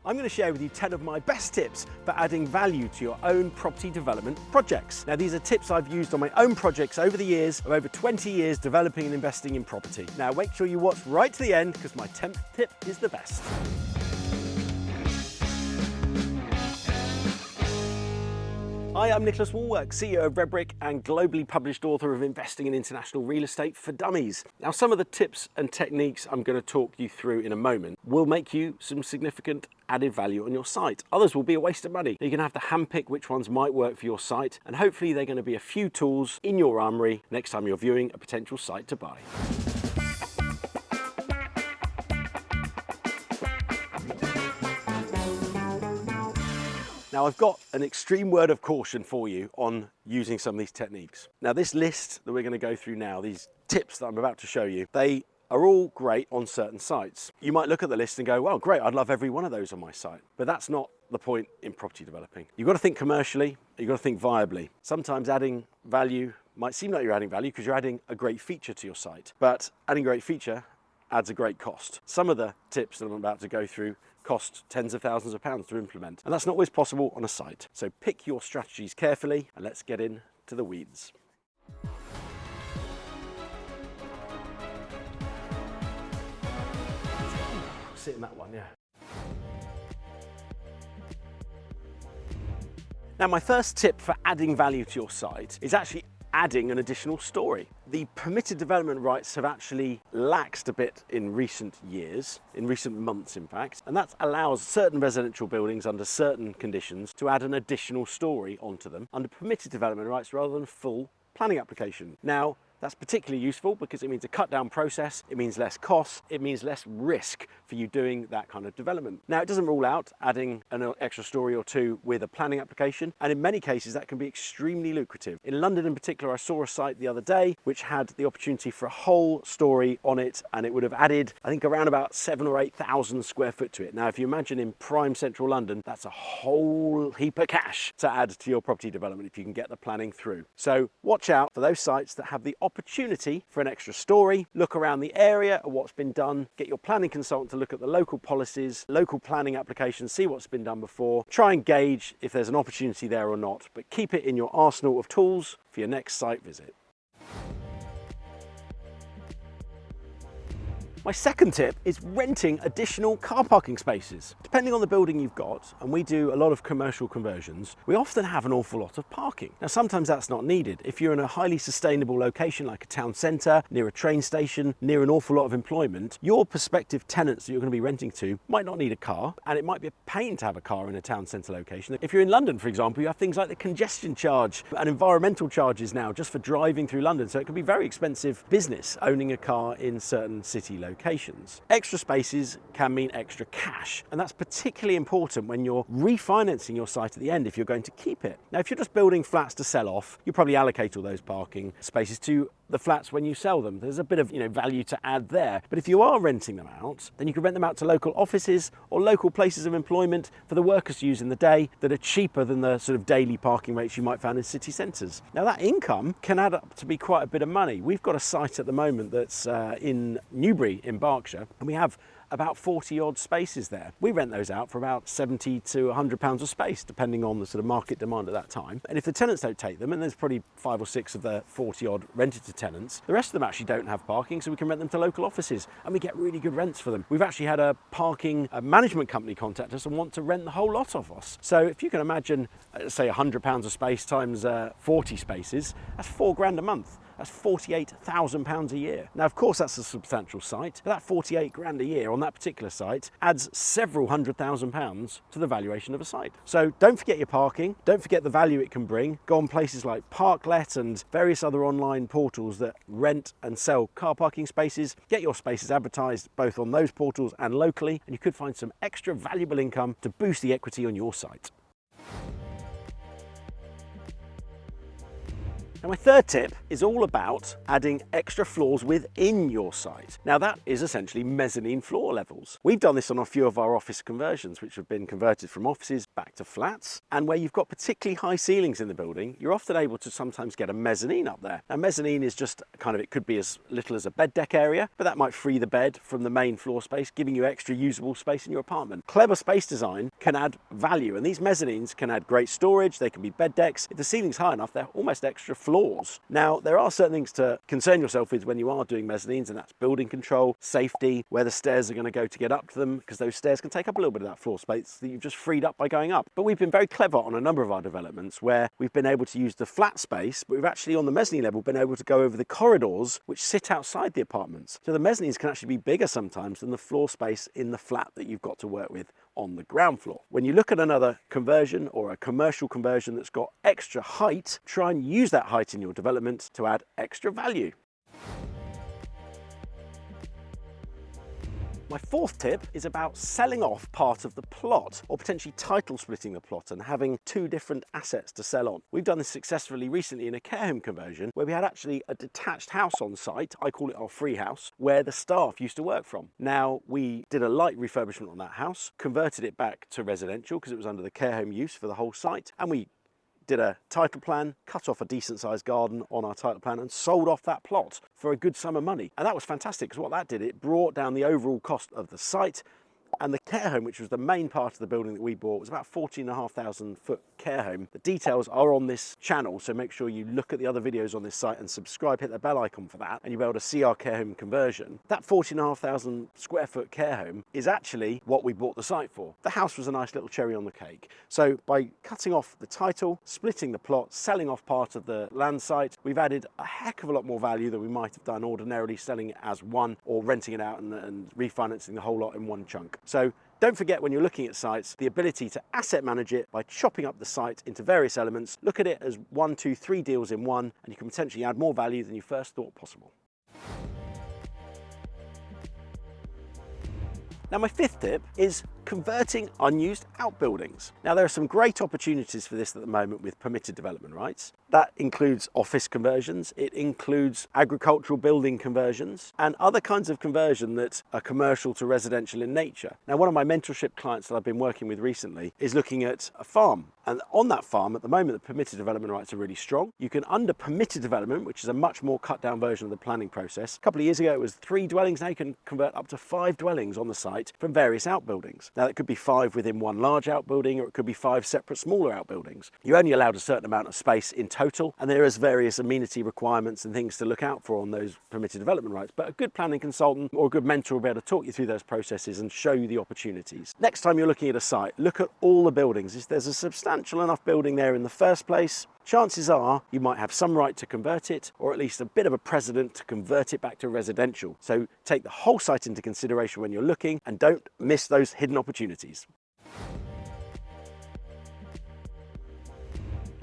I'm going to share with you 10 of my best tips for adding value to your own property development projects. Now, these are tips I've used on my own projects over the years of over 20 years developing and investing in property. Now, make sure you watch right to the end because my 10th tip is the best. Hi, I'm Nicholas Wallwork, CEO of Redbrick and globally published author of Investing in International Real Estate for Dummies. Now, some of the tips and techniques I'm going to talk you through in a moment will make you some significant added value on your site. Others will be a waste of money. You're going to have to handpick which ones might work for your site, and hopefully they're going to be a few tools in your armoury next time you're viewing a potential site to buy. Now, I've got an extreme word of caution for you on using some of these techniques. Now, this list that we're going to go through now, these tips that I'm about to show you, they are all great on certain sites. You might look at the list and go, well, great, I'd love every one of those on my site. But that's not the point in property developing. You've got to think commercially, you've got to think viably. Sometimes adding value might seem like you're adding value because you're adding a great feature to your site, but adding a great feature adds a great cost. Some of the tips that I'm about to go through cost tens of thousands of pounds to implement, and that's not always possible on a site. So pick your strategies carefully and let's get into the weeds. Sit in that one, yeah. Now, my first tip for adding value to your site is actually adding an additional story. The permitted development rights have actually laxed a bit in recent years, in recent months in fact, and that allows certain residential buildings under certain conditions to add an additional story onto them under permitted development rights rather than full planning application. Now, that's particularly useful because it means a cut down process, it means less costs, it means less risk for you doing that kind of development. Now, it doesn't rule out adding an extra story or two with a planning application, and in many cases that can be extremely lucrative. In London in particular, I saw a site the other day which had the opportunity for a whole story on it, and it would have added, I think, around about 7,000 or 8,000 square foot to it. Now, if you imagine in prime central London, that's a whole heap of cash to add to your property development if you can get the planning through. So watch out for those sites that have the opportunity for an extra story. Look around the area at what's been done, get your planning consultant to look at the local policies, local planning applications, see what's been done before, try and gauge if there's an opportunity there or not, but keep it in your arsenal of tools for your next site visit. My second tip is renting additional car parking spaces. Depending on the building you've got, and we do a lot of commercial conversions, we often have an awful lot of parking. Now, sometimes that's not needed. If you're in a highly sustainable location like a town centre, near a train station, near an awful lot of employment, your prospective tenants that you're going to be renting to might not need a car, and it might be a pain to have a car in a town centre location. If you're in London, for example, you have things like the congestion charge and environmental charges now just for driving through London, so it can be very expensive business owning a car in certain city locations. Extra spaces can mean extra cash, and that's particularly important when you're refinancing your site at the end if you're going to keep it. Now, if you're just building flats to sell off, you probably allocate all those parking spaces to the flats when you sell them. There's a bit of value to add there. But if you are renting them out, then you can rent them out to local offices or local places of employment for the workers to use in the day that are cheaper than the sort of daily parking rates you might find in city centres. Now, that income can add up to be quite a bit of money. We've got a site at the moment that's in Newbury in Berkshire, and we have about 40 odd spaces there. We rent those out for about 70 to 100 pounds a space, depending on the sort of market demand at that time. And if the tenants don't take them, and there's probably 5 or 6 of the 40 odd rented to tenants, the rest of them actually don't have parking, so we can rent them to local offices and we get really good rents for them. We've actually had a parking management company contact us and want to rent the whole lot off us. So if you can imagine, say £100 a space times 40 spaces, that's £4 grand a month. That's £48,000 a year. Now, of course, that's a substantial site, but that 48 grand a year on that particular site adds several £100,000 to the valuation of a site. So don't forget your parking, don't forget the value it can bring. Go on places like Parklet and various other online portals that rent and sell car parking spaces. Get your spaces advertised both on those portals and locally, and you could find some extra valuable income to boost the equity on your site. Now, my third tip is all about adding extra floors within your site. Now, that is essentially mezzanine floor levels. We've done this on a few of our office conversions, which have been converted from offices back to flats. And where you've got particularly high ceilings in the building, you're often able to sometimes get a mezzanine up there. Now, mezzanine is just kind of, it could be as little as a bed deck area, but that might free the bed from the main floor space, giving you extra usable space in your apartment. Clever space design can add value, and these mezzanines can add great storage. They can be bed decks. If the ceiling's high enough, they're almost extra floors. Now, there are certain things to concern yourself with when you are doing mezzanines, and that's building control, safety, where the stairs are going to go to get up to them, because those stairs can take up a little bit of that floor space that you've just freed up by going up. But we've been very clever on a number of our developments where we've been able to use the flat space, but we've actually on the mezzanine level been able to go over the corridors which sit outside the apartments. So the mezzanines can actually be bigger sometimes than the floor space in the flat that you've got to work with on the ground floor. When you look at another conversion or a commercial conversion that's got extra height, try and use that height in your development to add extra value. My fourth tip is about selling off part of the plot, or potentially title splitting the plot and having two different assets to sell on. We've done this successfully recently in a care home conversion where we had actually a detached house on site. I call it our free house, where the staff used to work from. Now, we did a light refurbishment on that house, converted it back to residential because it was under the care home use for the whole site, and we did a title plan, cut off a decent sized garden on our title plan and sold off that plot for a good sum of money. And that was fantastic because what that did, it brought down the overall cost of the site. And the care home, which was the main part of the building that we bought, was about 14,500 foot care home. The details are on this channel, so make sure you look at the other videos on this site and subscribe, hit the bell icon for that, and you'll be able to see our care home conversion. That 14,500 square foot care home is actually what we bought the site for. The house was a nice little cherry on the cake. So by cutting off the title, splitting the plot, selling off part of the land site, we've added a heck of a lot more value than we might have done ordinarily selling it as one or renting it out and refinancing the whole lot in one chunk. So don't forget, when you're looking at sites, the ability to asset manage it by chopping up the site into various elements. Look at it as 1, 2, 3 deals in one, and you can potentially add more value than you first thought possible. Now, my fifth tip is converting unused outbuildings. Now, there are some great opportunities for this at the moment with permitted development rights. That includes office conversions, it includes agricultural building conversions, and other kinds of conversion that are commercial to residential in nature. Now, one of my mentorship clients that I've been working with recently is looking at a farm. And on that farm, at the moment, the permitted development rights are really strong. You can, under permitted development, which is a much more cut down version of the planning process. A couple of years ago, it was 3 dwellings. Now you can convert up to 5 dwellings on the site from various outbuildings. Now, it could be 5 within one large outbuilding, or it could be 5 separate smaller outbuildings. You're only allowed a certain amount of space in total, and there is various amenity requirements and things to look out for on those permitted development rights. But a good planning consultant or a good mentor will be able to talk you through those processes and show you the opportunities. Next time you're looking at a site, look at all the buildings. If there's a substantial enough building there in the first place, chances are you might have some right to convert it, or at least a bit of a precedent to convert it back to residential. So take the whole site into consideration when you're looking, and don't miss those hidden opportunities.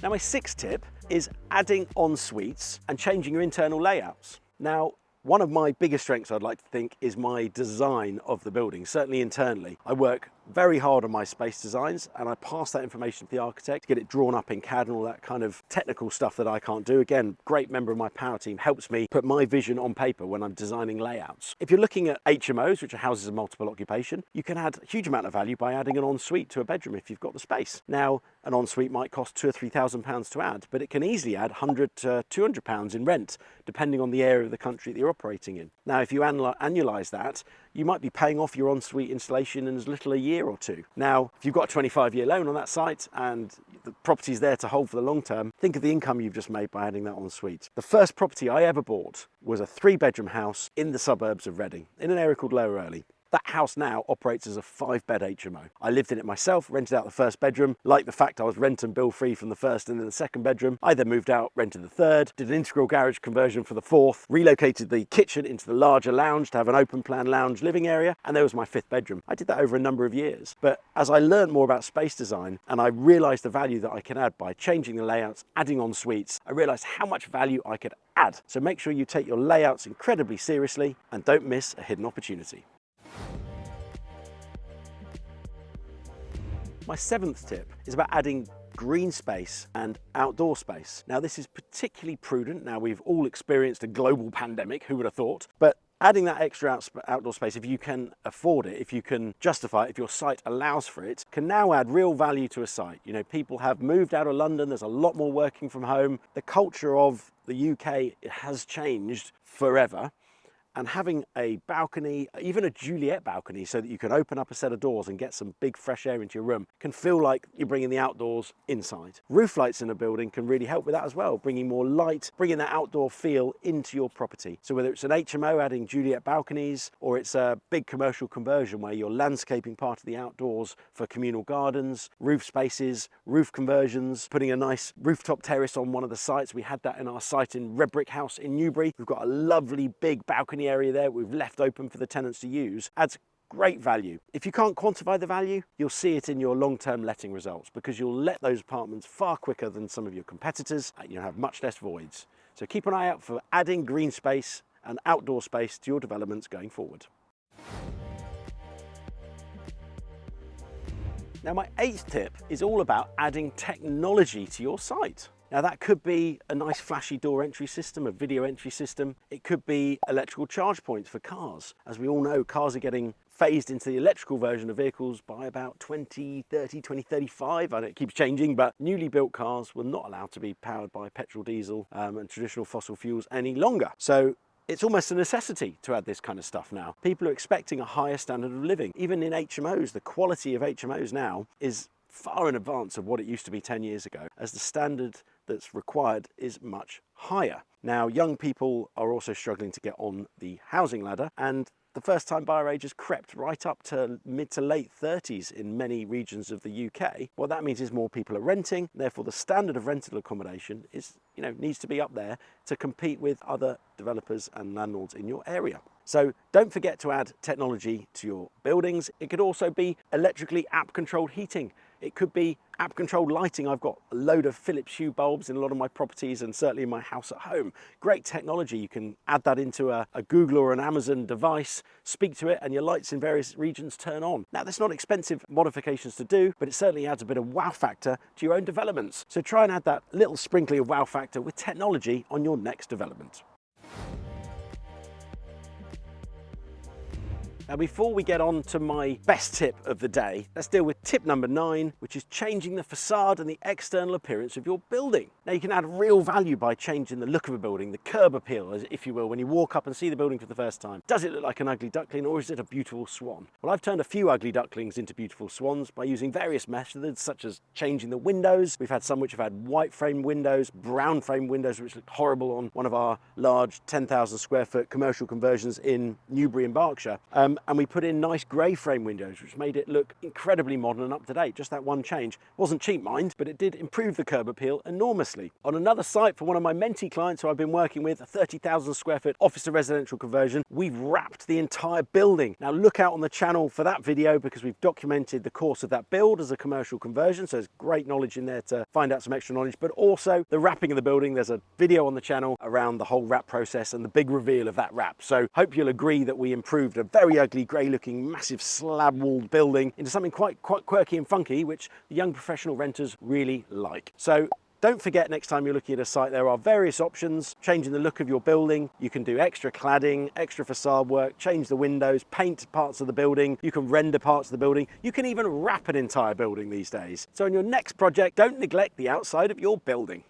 Now, my sixth tip is adding en suites and changing your internal layouts. Now, one of my biggest strengths, I'd like to think, is my design of the building, certainly internally. I work very hard on my space designs, and I pass that information to the architect, get it drawn up in CAD and all that kind of technical stuff that I can't do. Again, great member of my power team helps me put my vision on paper when I'm designing layouts. If you're looking at HMOs, which are houses of multiple occupation, you can add a huge amount of value by adding an ensuite to a bedroom if you've got the space. Now, an ensuite might cost £2,000 or £3,000 to add, but it can easily add £100 to £200 in rent, depending on the area of the country that you're operating in. Now, if you annualise that, you might be paying off your ensuite installation in as little as a year or two. Now, if you've got a 25-year loan on that site and the property's there to hold for the long term, think of the income you've just made by adding that ensuite. The first property I ever bought was a 3-bedroom house in the suburbs of Reading, in an area called Lower Earley. That house now operates as a 5-bed HMO. I lived in it myself, rented out the first bedroom. Like the fact I was rent and bill free from the first and then the second bedroom. I then moved out, rented the third, did an integral garage conversion for the fourth, relocated the kitchen into the larger lounge to have an open plan lounge living area, and there was my 5th bedroom. I did that over a number of years. But as I learned more about space design and I realized the value that I can add by changing the layouts, adding en suites, I realized how much value I could add. So make sure you take your layouts incredibly seriously and don't miss a hidden opportunity. My 7th tip is about adding green space and outdoor space. Now this is particularly prudent. Now we've all experienced a global pandemic, who would have thought? But adding that extra outdoor space, if you can afford it, if you can justify it, if your site allows for it, can now add real value to a site. You know, people have moved out of London, there's a lot more working from home. The culture of the UK has changed forever. And having a balcony, even a Juliet balcony, so that you can open up a set of doors and get some big fresh air into your room, can feel like you're bringing the outdoors inside. Roof lights in a building can really help with that as well, bringing more light, bringing that outdoor feel into your property. So whether it's an HMO adding Juliet balconies, or it's a big commercial conversion where you're landscaping part of the outdoors for communal gardens, roof spaces, roof conversions, putting a nice rooftop terrace on one of the sites. We had that in our site in Red Brick House in Newbury. We've got a lovely big balcony area there we've left open for the tenants to use. Adds great value. If you can't quantify the value, you'll see it in your long-term letting results, because you'll let those apartments far quicker than some of your competitors and you'll have much less voids. So keep an eye out for adding green space and outdoor space to your developments going forward. Now my 8th tip is all about adding technology to your site. Now that could be a nice flashy door entry system, a video entry system. It could be electrical charge points for cars. As we all know, cars are getting phased into the electrical version of vehicles by about 2030, 2035. I know it keeps changing, but newly built cars were not allowed to be powered by petrol, diesel and traditional fossil fuels any longer. So it's almost a necessity to add this kind of stuff now. People are expecting a higher standard of living. Even in HMOs, the quality of HMOs now is far in advance of what it used to be 10 years ago, as the standard that's required is much higher. Now, young people are also struggling to get on the housing ladder, and the first time buyer age has crept right up to mid to late 30s in many regions of the UK. What that means is more people are renting, therefore the standard of rental accommodation is, needs to be up there to compete with other developers and landlords in your area. So don't forget to add technology to your buildings. It could also be electrically app-controlled heating. It could be app-controlled lighting. I've got a load of Philips Hue bulbs in a lot of my properties and certainly in my house at home. Great technology. You can add that into a Google or an Amazon device, speak to it, and your lights in various regions turn on. Now, that's not expensive modifications to do, but it certainly adds a bit of wow factor to your own developments. So try and add that little sprinkling of wow factor with technology on your next development. Now, before we get on to my best tip of the day, let's deal with tip number 9, which is changing the facade and the external appearance of your building. Now, you can add real value by changing the look of a building, the curb appeal, if you will, when you walk up and see the building for the first time. Does it look like an ugly duckling, or is it a beautiful swan? Well, I've turned a few ugly ducklings into beautiful swans by using various methods, such as changing the windows. We've had some which have had white frame windows, brown frame windows, which look horrible on one of our large 10,000 square foot commercial conversions in Newbury in Berkshire. And we put in nice grey frame windows, which made it look incredibly modern and up to date. Just that one change. Wasn't cheap, mind, but it did improve the curb appeal enormously. On another site for one of my mentee clients who I've been working with, a 30,000 square foot office to residential conversion, we've wrapped the entire building. Now look out on the channel for that video, because we've documented the course of that build as a commercial conversion. So there's great knowledge in there to find out some extra knowledge, but also the wrapping of the building. There's a video on the channel around the whole wrap process and the big reveal of that wrap. So hope you'll agree that we improved a very ugly grey looking massive slab walled building into something quite quirky and funky, which the young professional renters really like. So don't forget, next time you're looking at a site, there are various options. Changing the look of your building. You can do extra cladding, extra facade work, change the windows, paint parts of the building. You can render parts of the building. You can even wrap an entire building these days. So in your next project, don't neglect the outside of your building.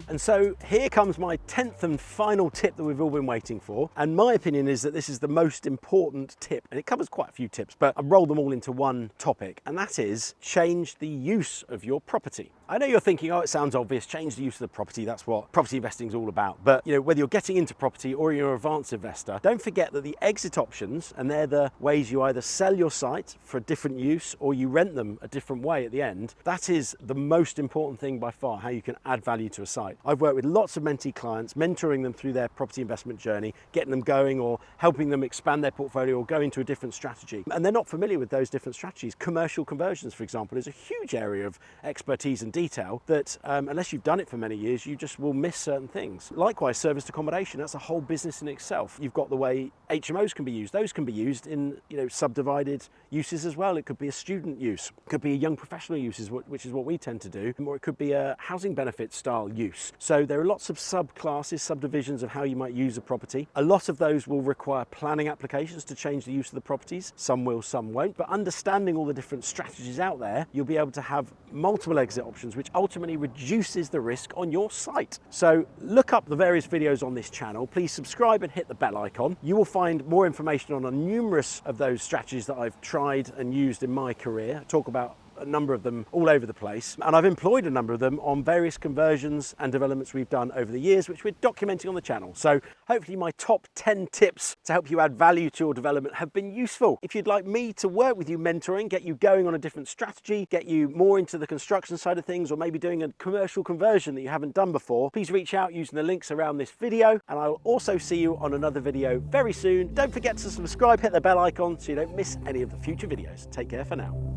And so here comes my 10th and final tip that we've all been waiting for. And my opinion is that this is the most important tip, and it covers quite a few tips, but I've rolled them all into one topic, and that is change the use of your property. I know you're thinking, oh, it sounds obvious, change the use of the property, that's what property investing is all about. But whether you're getting into property or you're an advanced investor, don't forget that the exit options, and they're the ways you either sell your site for a different use or you rent them a different way at the end, that is the most important thing by far, how you can add value to a site. I've worked with lots of mentee clients, mentoring them through their property investment journey, getting them going or helping them expand their portfolio or go into a different strategy. And they're not familiar with those different strategies. Commercial conversions, for example, is a huge area of expertise and detail that unless you've done it for many years, you just will miss certain things. Likewise, serviced accommodation, that's a whole business in itself. You've got the way HMOs can be used. Those can be used in subdivided uses as well. It could be a student use, it could be a young professional use, which is what we tend to do, or it could be a housing benefit style use. So there are lots of subclasses, subdivisions of how you might use a property. A lot of those will require planning applications to change the use of the properties. Some will, some won't. But understanding all the different strategies out there, you'll be able to have multiple exit options, which ultimately reduces the risk on your site. So look up the various videos on this channel. Please subscribe and hit the bell icon. You will find more information on numerous of those strategies that I've tried and used in my career. I talk about a number of them all over the place, and I've employed a number of them on various conversions and developments we've done over the years, which we're documenting on the channel. So hopefully my top 10 tips to help you add value to your development have been useful. If you'd like me to work with you mentoring, get you going on a different strategy, get you more into the construction side of things, or maybe doing a commercial conversion that you haven't done before, please reach out using the links around this video, and I'll also see you on another video very soon. Don't forget to subscribe, hit the bell icon so you don't miss any of the future videos. Take care for now.